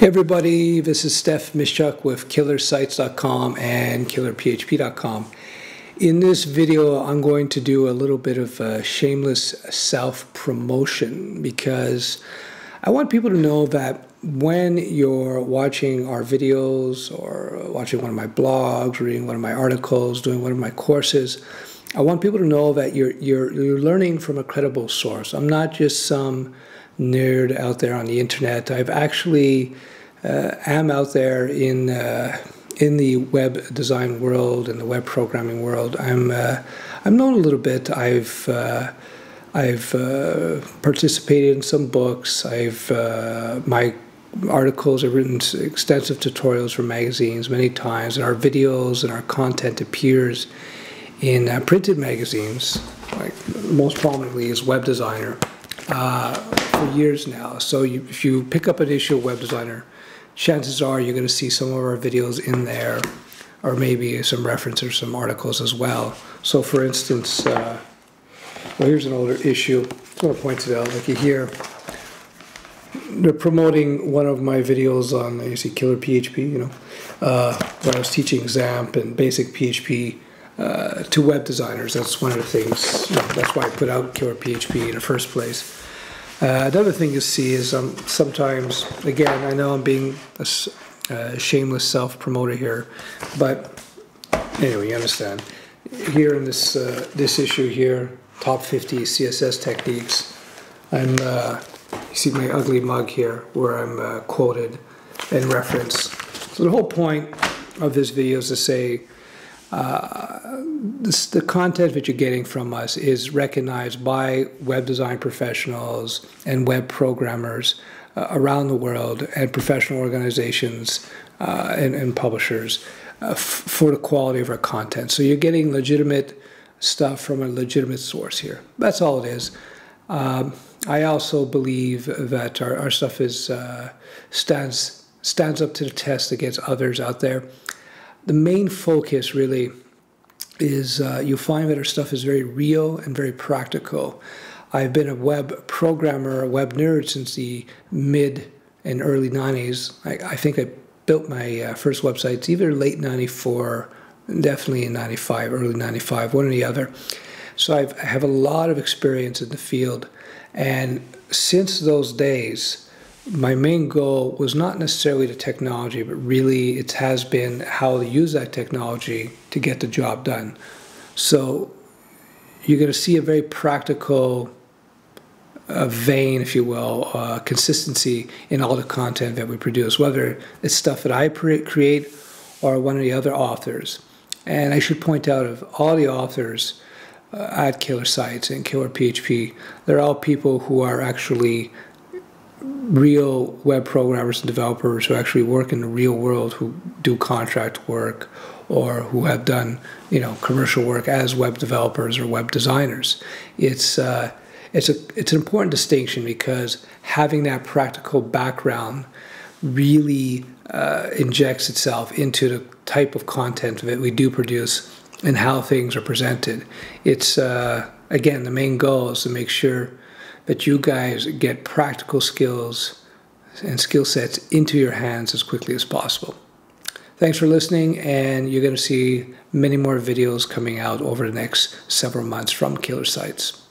Hey everybody, this is Steph Mishchuk with Killersites.com and KillerPHP.com. In this video, I'm going to do a little bit of shameless self-promotion because I want people to know that when you're watching our videos or watching one of my blogs, reading one of my articles, doing one of my courses, I want people to know that you're learning from a credible source. I'm not just some nerd out there on the internet. I've actually am out there in the web design world and the web programming world. I'm known a little bit. I've participated in some books. My articles have written extensive tutorials for magazines many times, and our videos and our content appears in printed magazines, like most prominently is Web Designer, for years now. So if you pick up an issue of Web Designer, chances are you're going to see some of our videos in there, or maybe some reference or some articles as well. So for instance, well, here's an older issue. I want to point it out. Like you hear, they're promoting one of my videos on, you see, Killer PHP, where I was teaching XAMPP and basic PHP to web designers. That's one of the things, that's why I put out Killer PHP in the first place. Another thing you see is sometimes, again, I know I'm being a shameless self-promoter here, but anyway, you understand. Here in this issue here, top 50 CSS techniques, you see my ugly mug here where I'm quoted and referenced. So the whole point of this video is to say, the content that you're getting from us is recognized by web design professionals and web programmers around the world, and professional organizations and publishers for the quality of our content. So you're getting legitimate stuff from a legitimate source here. That's all it is. I also believe that our stuff is stands up to the test against others out there. The main focus really is you'll find that our stuff is very real and very practical. I've been a web programmer, a web nerd since the mid and early 90s. I think I built my first websites either late 94, definitely in 95, early 95, one or the other. So I have a lot of experience in the field. And since those days, my main goal was not necessarily the technology, but really it has been how to use that technology to get the job done. So you're going to see a very practical vein, if you will, consistency in all the content that we produce, whether it's stuff that I create or one of the other authors. And I should point out, of all the authors at Killersites and Killer PHP, they're all people who are actually real web programmers and developers who actually work in the real world, who do contract work or who have done, commercial work as web developers or web designers. It's an important distinction because having that practical background really injects itself into the type of content that we do produce and how things are presented. It's again, the main goal is to make sure that you guys get practical skills and skill sets into your hands as quickly as possible. Thanks for listening, and you're going to see many more videos coming out over the next several months from Killersites.